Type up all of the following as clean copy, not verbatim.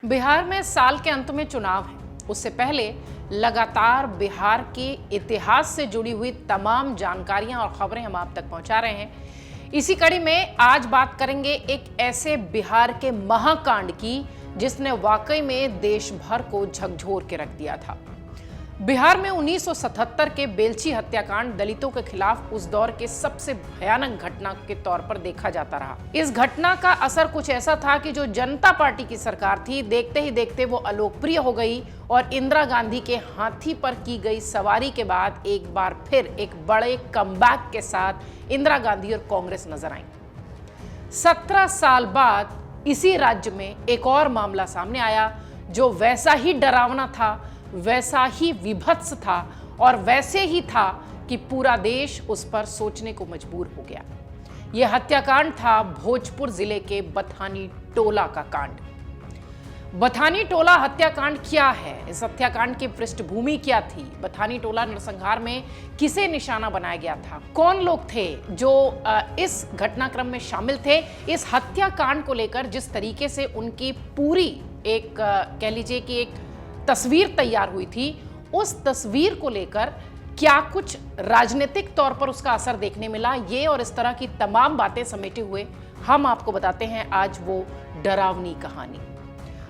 बिहार में साल के अंत में चुनाव है। उससे पहले लगातार बिहार के इतिहास से जुड़ी हुई तमाम जानकारियां और खबरें हम आप तक पहुंचा रहे हैं। इसी कड़ी में आज बात करेंगे एक ऐसे बिहार के महाकांड की जिसने वाकई में देश भर को झकझोर के रख दिया था। बिहार में 1977 के बेलछी हत्याकांड दलितों के खिलाफ उस दौर के सबसे भयानक घटना के तौर पर देखा जाता रहा। इस घटना का असर कुछ ऐसा था कि जो जनता पार्टी की सरकार थी, देखते ही देखते वो अलोकप्रिय हो गई और इंदिरा गांधी के हाथी पर की गई सवारी के बाद एक बार फिर एक बड़े कमबैक के साथ इंदिरा गांधी और कांग्रेस नजर आई। 17 साल बाद इसी राज्य में एक और मामला सामने आया जो वैसा ही डरावना था, वैसा ही विभत्स था और वैसे ही था कि पूरा देश उस पर सोचने को मजबूर हो गया। यह हत्याकांड था भोजपुर जिले के बथानी टोला का कांड। बथानी टोला हत्याकांड क्या है? इस हत्याकांड की पृष्ठभूमि क्या थी? बथानी टोला नरसंहार में किसे निशाना बनाया गया था? कौन लोग थे जो इस घटनाक्रम में शामिल थे? इस हत्याकांड को लेकर जिस तरीके से उनकी पूरी एक कह लीजिए कि एक तस्वीर तैयार हुई थी, उस तस्वीर को लेकर क्या कुछ राजनीतिक तौर पर उसका असर देखने मिला, ये और इस तरह की तमाम बातें समेटे हुए हम आपको बताते हैं आज वो डरावनी कहानी।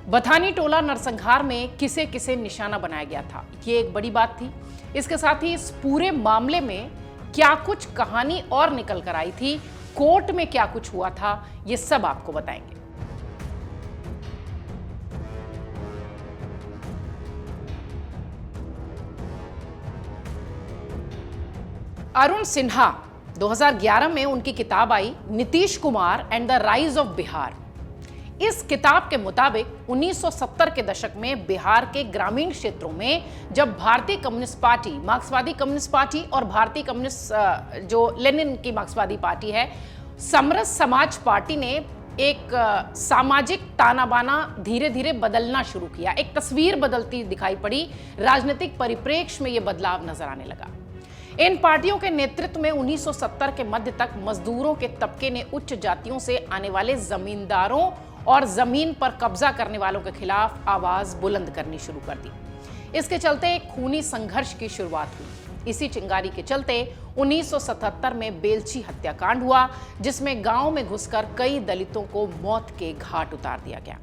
बथानी टोला नरसंहार में किसे किसे निशाना बनाया गया था, ये एक बड़ी बात थी। इसके साथ ही इस पूरे मामले में क्या कुछ कहानी और निकल कर आई थी, कोर्ट में क्या कुछ हुआ था, ये सब आपको बताएंगे। अरुण सिन्हा 2011 में उनकी किताब आई Nitish Kumar and the rise of Bihar. इस किताब के मुताबिक 1970 के दशक में बिहार के ग्रामीण क्षेत्रों में जब भारतीय कम्युनिस्ट पार्टी, मार्क्सवादी कम्युनिस्ट पार्टी और भारतीय कम्युनिस्ट जो लेनिन की मार्क्सवादी पार्टी है, समरस समाज पार्टी ने एक सामाजिक ताना बाना धीरे धीरे बदलना शुरू किया। एक तस्वीर बदलती दिखाई पड़ी, राजनीतिक परिप्रेक्ष्य में यह बदलाव नजर आने लगा। इन पार्टियों के नेतृत्व में 1970 के मध्य तक मजदूरों के तबके ने उच्च जातियों से आने वाले जमींदारों और जमीन पर कब्जा करने वालों के खिलाफ आवाज बुलंद करनी शुरू कर दी। इसके चलते एक खूनी संघर्ष की शुरुआत हुई। इसी चिंगारी के चलते 1977 में बेलछी हत्याकांड हुआ, जिसमें गांव में घुसकर कई दलितों को मौत के घाट उतार दिया गया।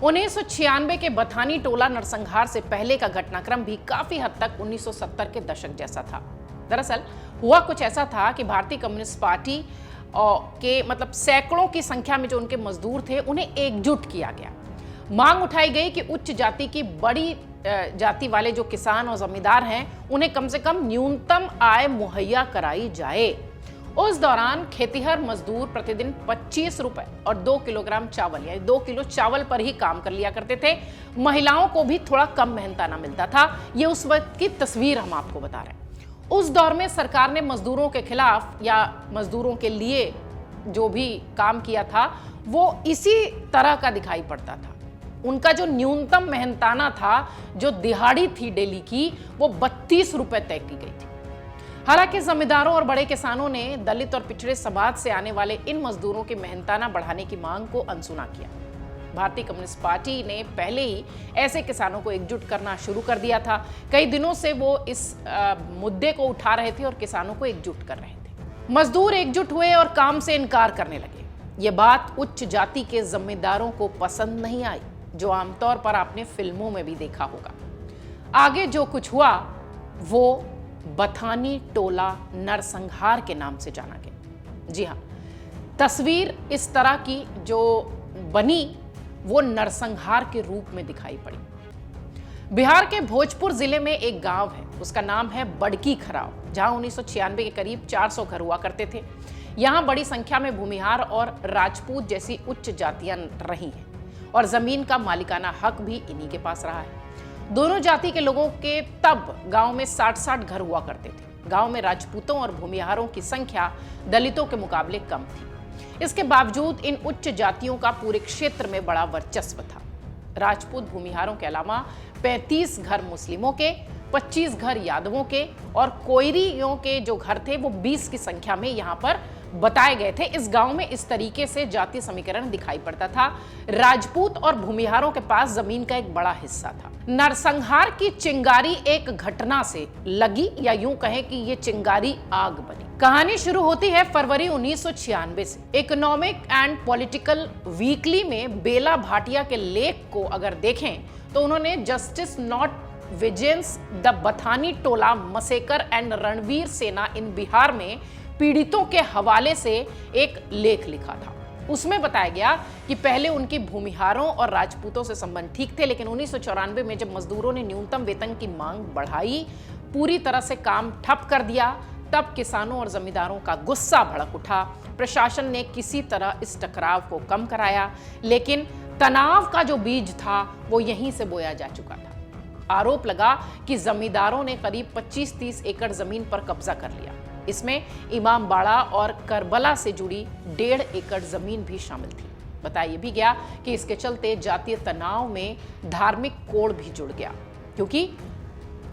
1996 के बथानी टोला नरसंहार से पहले का घटनाक्रम भी काफी हद तक 1970 के दशक जैसा था। दरअसल हुआ कुछ ऐसा था कि भारतीय कम्युनिस्ट पार्टी के सैकड़ों की संख्या में जो उनके मजदूर थे, उन्हें एकजुट किया गया। मांग उठाई गई कि उच्च जाति की बड़ी जाति वाले जो किसान और जमींदार हैं, उन्हें कम से कम न्यूनतम आय मुहैया कराई जाए। उस दौरान खेतिहर मजदूर प्रतिदिन 25 रुपए और 2 किलोग्राम चावल यानी 2 किलो चावल पर ही काम कर लिया करते थे। महिलाओं को भी थोड़ा कम मेहनताना मिलता था। ये उस वक्त की तस्वीर हम आपको बता रहे हैं। उस दौर में सरकार ने मजदूरों के खिलाफ या मजदूरों के लिए जो भी काम किया था, वो इसी तरह का दिखाई पड़ता था। उनका जो न्यूनतम मेहनताना था, जो दिहाड़ी थी डेली की, वो 32 रुपए तय की गई थी। हालांकि जमींदारों और बड़े किसानों ने दलित और पिछड़े समाज से आने वाले इन मजदूरों के मेहनताना बढ़ाने की मांग को अनसुना किया। भारतीय कम्युनिस्ट पार्टी ने पहले ही ऐसे किसानों को एकजुट करना शुरू कर दिया था। कई दिनों से वो इस मुद्दे को उठा रहे थे और किसानों को एकजुट कर रहे थे। मजदूर एकजुट हुए और काम से इनकार करने लगे। ये बात उच्च जाति के जमींदारों को पसंद नहीं आई, जो आमतौर पर आपने फिल्मों में भी देखा होगा। आगे जो कुछ हुआ वो बथानी टोला नरसंहार के नाम से जाना गया। जी हाँ, तस्वीर इस तरह की जो बनी वो नरसंहार के रूप में दिखाई पड़ी। बिहार के भोजपुर जिले में एक गांव है, उसका नाम है बड़की खराव, जहां 1996 के करीब 400 घर हुआ करते थे। यहां बड़ी संख्या में भूमिहार और राजपूत जैसी उच्च जातियां रही हैं और जमीन का मालिकाना हक भी इन्हीं के पास रहा है। दोनों जाति के लोगों के तब गांव में 60-60 घर हुआ करते थे। गांव में राजपूतों और भूमिहारों की संख्या दलितों के मुकाबले कम थी। इसके बावजूद इन उच्च जातियों का पूरे क्षेत्र में बड़ा वर्चस्व था। राजपूत भूमिहारों के अलावा 35 घर मुस्लिमों के, 25 घर यादवों के और कोयरियों के जो घर थे वो 20 की संख्या में यहाँ पर बताए गए थे। इस गांव में इस तरीके से जातीय समीकरण दिखाई पड़ता था। राजपूत और भूमिहारों के पास जमीन का एक बड़ा हिस्सा था। नरसंहार की चिंगारी एक घटना से लगी, या यूं कहें कि ये चिंगारी आग बनी। कहानी शुरू होती है फरवरी 1996 से। इकोनॉमिक एंड पॉलिटिकल वीकली में बेला भाटिया के लेख को अगर देखें तो उन्होंने justice not vigilance the Bathani Tola massacre and Ranvir Sena in Bihar में पीड़ितों के हवाले से एक लेख लिखा था। उसमें बताया गया कि पहले उनकी भूमिहारों और राजपूतों से संबंध ठीक थे, लेकिन 1994 में जब मजदूरों ने न्यूनतम वेतन की मांग बढ़ाई, पूरी तरह से काम ठप कर दिया, तब किसानों और जमींदारों का गुस्सा भड़क उठा। प्रशासन ने किसी तरह इस टकराव को कम कराया, लेकिन तनाव का जो बीज था वो यहीं से बोया जा चुका था। आरोप लगा कि जमींदारों ने करीब 25-30 एकड़ जमीन पर कब्जा कर लिया। इसमें इमामबाड़ा और करबला से जुड़ी 1.5 एकड़ जमीन भी शामिल थी। बताया भी गया कि इसके चलते जातीय तनाव में धार्मिक कोड़ भी जुड़ गया, क्योंकि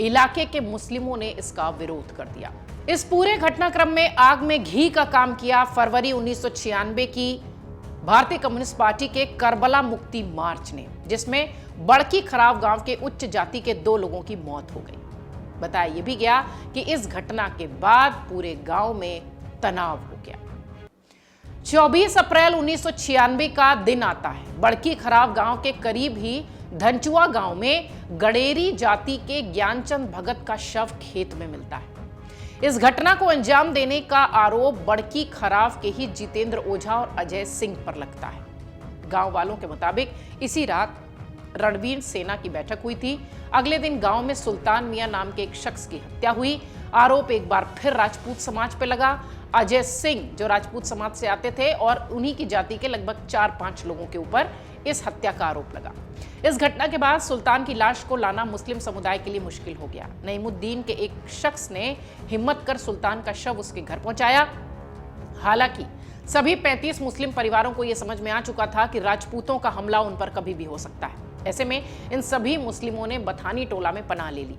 इलाके के मुस्लिमों ने इसका विरोध कर दिया। इस पूरे घटनाक्रम में आग में घी का काम किया फरवरी 1996 की भारतीय कम्युनिस्ट पार्टी के करबला मुक्ति मार्च ने, जिसमें बड़की खराव गांव के उच्च जाति के 2 लोगों की मौत हो गई। बताया भी गया कि इस घटना के बाद पूरे गांव में तनाव हो गया। 24 अप्रैल 1996 का दिन आता है। बड़की खराव गांव के करीब ही धनचुआ गांव में गडेरी जाति के ज्ञानचंद भगत का शव खेत में मिलता है। इस घटना को अंजाम देने का आरोप बड़की खराव के ही जितेंद्र ओझा और अजय सिंह पर लगता है। गांव वालों के मुताबिक इसी रात रणवीर सेना की बैठक हुई थी। अगले दिन गांव में सुल्तान मियां नाम के एक शख्स की हत्या हुई। आरोप एक बार फिर राजपूत समाज पे लगा। अजय सिंह जो राजपूत समाज से आते थे और उन्हीं की जाति के लगभग 4-5 लोगों के ऊपर इस हत्या का आरोप लगा। इस घटना के बाद सुल्तान की लाश को लाना मुस्लिम समुदाय के लिए मुश्किल हो गया। नईमुद्दीन के एक शख्स ने हिम्मत कर सुल्तान का शव उसके घर पहुंचाया। हालांकि सभी 35 मुस्लिम परिवारों को यह समझ में आ चुका था कि राजपूतों का हमला उन पर कभी भी हो सकता है। ऐसे में इन सभी मुस्लिमों ने बथानी टोला में पनाह ले ली।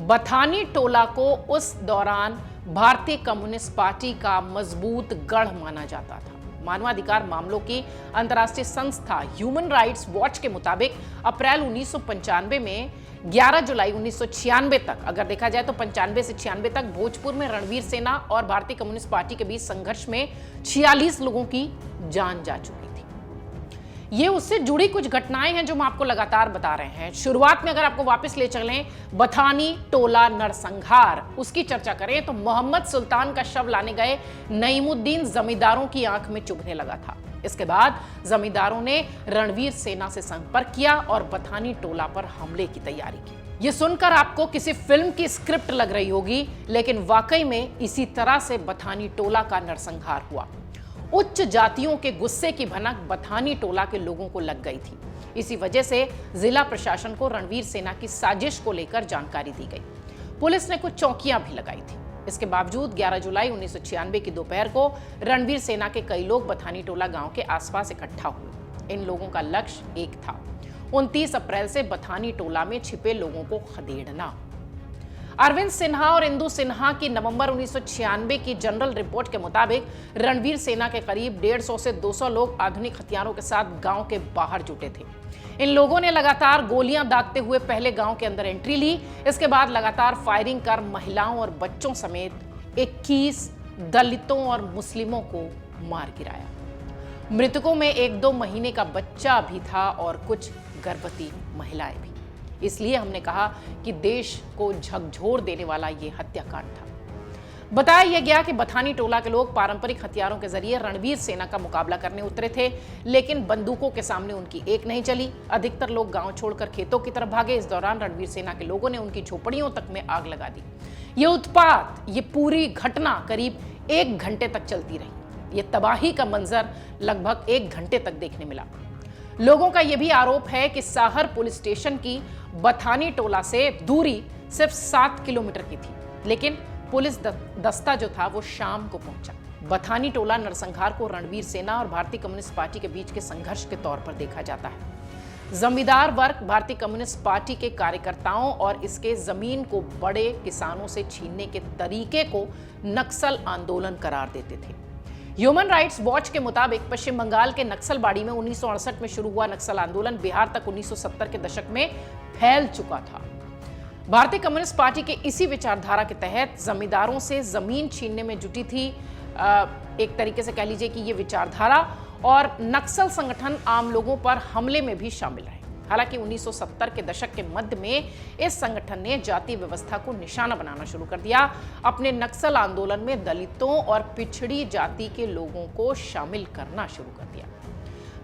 बथानी टोला को उस दौरान भारतीय कम्युनिस्ट पार्टी का मजबूत गढ़ माना जाता था। मानवाधिकार मामलों की अंतर्राष्ट्रीय संस्था ह्यूमन राइट्स वॉच के मुताबिक अप्रैल 1995 में 11 जुलाई 1996 तक, अगर देखा जाए तो 95 से 96 तक भोजपुर में रणवीर सेना और भारतीय कम्युनिस्ट पार्टी के बीच संघर्ष में 46 लोगों की जान जा चुकी थी। ये उससे जुड़ी कुछ घटनाएं हैं जो हम आपको लगातार बता रहे हैं। शुरुआत में अगर आपको वापस ले चलें बथानी टोला नरसंहार, उसकी चर्चा करें तो मोहम्मद सुल्तान का शव लाने गए नईमुद्दीन जमींदारों की आंख में चुभने लगा था। इसके बाद जमींदारों ने रणवीर सेना से संपर्क किया और बथानी टोला पर हमले की तैयारी की। ये सुनकर आपको किसी फिल्म की स्क्रिप्ट लग रही होगी, लेकिन वाकई में इसी तरह से बथानी टोला का नरसंहार हुआ। उच्च जातियों के गुस्से की भनक बथानी टोला के लोगों को लग गई थी। इसी वजह से जिला प्रशासन को रणवीर सेना की साजिश को लेकर जानकारी दी गई। पुलिस ने कुछ चौकियां भी लगाई थी। इसके बावजूद 11 जुलाई 1996 की दोपहर को रणवीर सेना के कई लोग बथानी टोला गांव के आसपास इकट्ठा हुए। इन लोगों का लक्ष्य एक था, 29 अप्रैल से बथानी टोला में छिपे लोगों को खदेड़ना। अरविंद सिन्हा और इंदु सिन्हा की नवंबर 1996 की जनरल रिपोर्ट के मुताबिक रणवीर सेना के करीब 150 से 200 लोग आधुनिक हथियारों के साथ गांव के बाहर जुटे थे। इन लोगों ने लगातार गोलियां दागते हुए पहले गांव के अंदर एंट्री ली। इसके बाद लगातार फायरिंग कर महिलाओं और बच्चों समेत 21 दलितों और मुस्लिमों को मार गिराया। मृतकों में 1-2 महीने का बच्चा भी था और कुछ गर्भवती महिलाएं भी। इसलिए हमने कहा कि देश को झकझोर देने वाला यह हत्याकांड था। बताया यह गया कि बथानी टोला के लोग पारंपरिक हथियारों के जरिए रणवीर सेना का मुकाबला करने उतरे थे, लेकिन बंदूकों के सामने उनकी एक नहीं चली। अधिकतर लोग गांव छोड़कर खेतों की तरफ भागे। इस दौरान रणवीर सेना के लोगों ने उनकी झोपड़ियों तक में आग लगा दी। यह उत्पात, ये पूरी घटना करीब 1 घंटे तक चलती रही। यह तबाही का मंजर लगभग 1 घंटे तक देखने मिला। लोगों का यह भी आरोप है कि साहर पुलिस स्टेशन की बथानी टोला से दूरी सिर्फ 7 किलोमीटर की थी, लेकिन पुलिस दस्ता जो था वो शाम को पहुंचा। बथानी टोला नरसंहार को रणवीर सेना और भारतीय कम्युनिस्ट पार्टी के बीच के संघर्ष के तौर पर देखा जाता है। जमींदार वर्ग भारतीय कम्युनिस्ट पार्टी के कार्यकर्ताओं और इसके जमीन को बड़े किसानों से छीनने के तरीके को नक्सल आंदोलन करार देते थे। ह्यूमन राइट्स वॉच के मुताबिक पश्चिम बंगाल के नक्सलबाड़ी में 1968 में शुरू हुआ नक्सल आंदोलन बिहार तक 1970 के दशक में फैल चुका था। भारतीय कम्युनिस्ट पार्टी के इसी विचारधारा के तहत जमींदारों से जमीन छीनने में जुटी थी। एक तरीके से कह लीजिए कि ये विचारधारा और नक्सल संगठन आम लोगों पर हमले में भी शामिल रहे। हालांकि 1970 के दशक के मध्य में इस संगठन ने जाति व्यवस्था को निशाना बनाना शुरू कर दिया। अपने नक्सल आंदोलन में दलितों और पिछड़ी जाति के लोगों को शामिल करना शुरू कर दिया।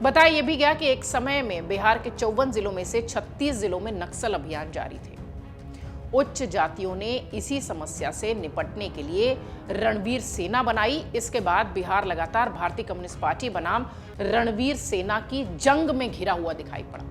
बताया यह भी गया कि एक समय में बिहार के 54 जिलों में से 36 जिलों में नक्सल अभियान जारी थे। उच्च जातियों ने इसी समस्या से निपटने के लिए रणवीर सेना बनाई। इसके बाद बिहार लगातार भारतीय कम्युनिस्ट पार्टी बनाम रणवीर सेना की जंग में घिरा हुआ दिखाई पड़ा।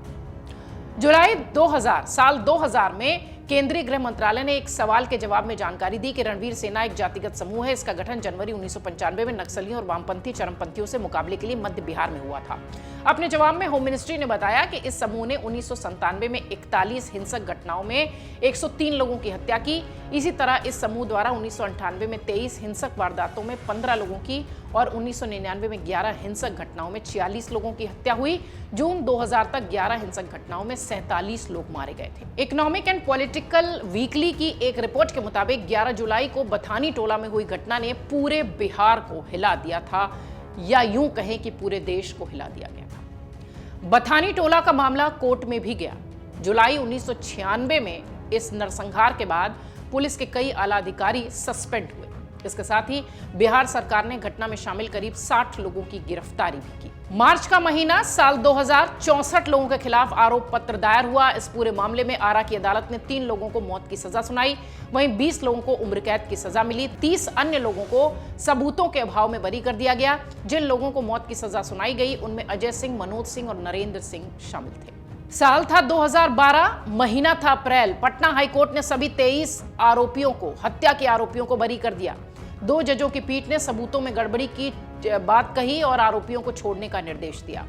जुलाई 2000 साल 2000 में केंद्रीय गृह मंत्रालय ने एक सवाल के जवाब में जानकारी दी कि रणवीर सेना एक जातिगत समूह है। इसका गठन जनवरी 1995 में नक्सलियों और वामपंथी चरमपंथियों से मुकाबले के लिए मध्य बिहार में हुआ था। अपने जवाब में होम मिनिस्ट्री ने बताया कि इस समूह ने 1997 में 41 हिंसक घटनाओं में 103 लोगों की हत्या की। इसी तरह इस समूह द्वारा 1998 में 23 हिंसक वारदातों में 15 लोगों की और 1999 में 11 हिंसक घटनाओं में 46 लोगों की हत्या हुई। जून 2000 तक 11 हिंसक घटनाओं में 47 लोग मारे गए थे। इकोनॉमिक एंड पॉलिटिकल वीकली की एक रिपोर्ट के मुताबिक 11 जुलाई को बथानी टोला में हुई घटना ने पूरे बिहार को हिला दिया था, या यूं कहें कि पूरे देश को हिला दिया गया था। बथानी टोला का मामला कोर्ट में भी गया। जुलाई 1996 में इस नरसंहार के बाद पुलिस के कई आला अधिकारी सस्पेंड हुए। इसके साथ ही बिहार सरकार ने घटना में शामिल करीब 60 लोगों की गिरफ्तारी भी की। मार्च का महीना साल 2064 लोगों के खिलाफ आरोप पत्र दायर हुआ। इस पूरे मामले में आरा की अदालत ने 3 लोगों को मौत की सजा सुनाई। वहीं 20 लोगों को उम्र कैद की सजा मिली। 30 अन्य लोगों को सबूतों के अभाव में बरी कर दिया गया। जिन लोगों को मौत की सजा सुनाई गई उनमें अजय सिंह, मनोज सिंह और नरेंद्र सिंह शामिल थे। साल था 2012, महीना था अप्रैल। पटना हाईकोर्ट ने सभी 23 आरोपियों को, हत्या के आरोपियों को बरी कर दिया। 2 जजों की पीठ ने सबूतों में गड़बड़ी की बात कही और आरोपियों को छोड़ने का निर्देश दिया।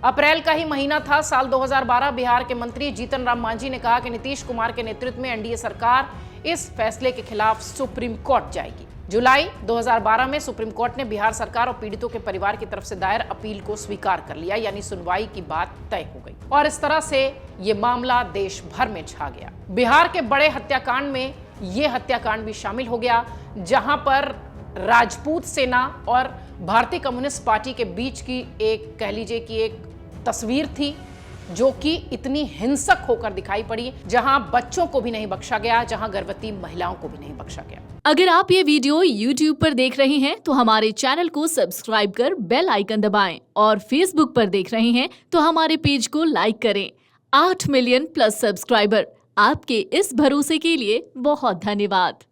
अप्रैल का ही महीना था साल 2012। बिहार के मंत्री जीतन राम मांझी ने कहा कि नीतीश कुमार के नेतृत्व में एनडीए सरकार इस फैसले के खिलाफ सुप्रीम कोर्ट जाएगी। जुलाई 2012 में सुप्रीम कोर्ट ने बिहार सरकार और पीड़ितों के परिवार की तरफ से दायर अपील को स्वीकार कर लिया, यानी सुनवाई की बात तय हो गई और इस तरह से ये मामला देश भर में छा गया। बिहार के बड़े हत्याकांड में ये हत्याकांड भी शामिल हो गया, जहां पर राजपूत सेना और भारतीय कम्युनिस्ट पार्टी के बीच की एक, कह लीजिए कि एक तस्वीर थी जो कि इतनी हिंसक होकर दिखाई पड़ी, जहां बच्चों को भी नहीं बख्शा गया, जहां गर्भवती महिलाओं को भी नहीं बख्शा गया। अगर आप ये वीडियो YouTube पर देख रहे हैं तो हमारे चैनल को सब्सक्राइब कर बेल आइकन दबाएं और Facebook पर देख रहे हैं तो हमारे पेज को लाइक करें। 8 मिलियन प्लस सब्सक्राइबर, आपके इस भरोसे के लिए बहुत धन्यवाद।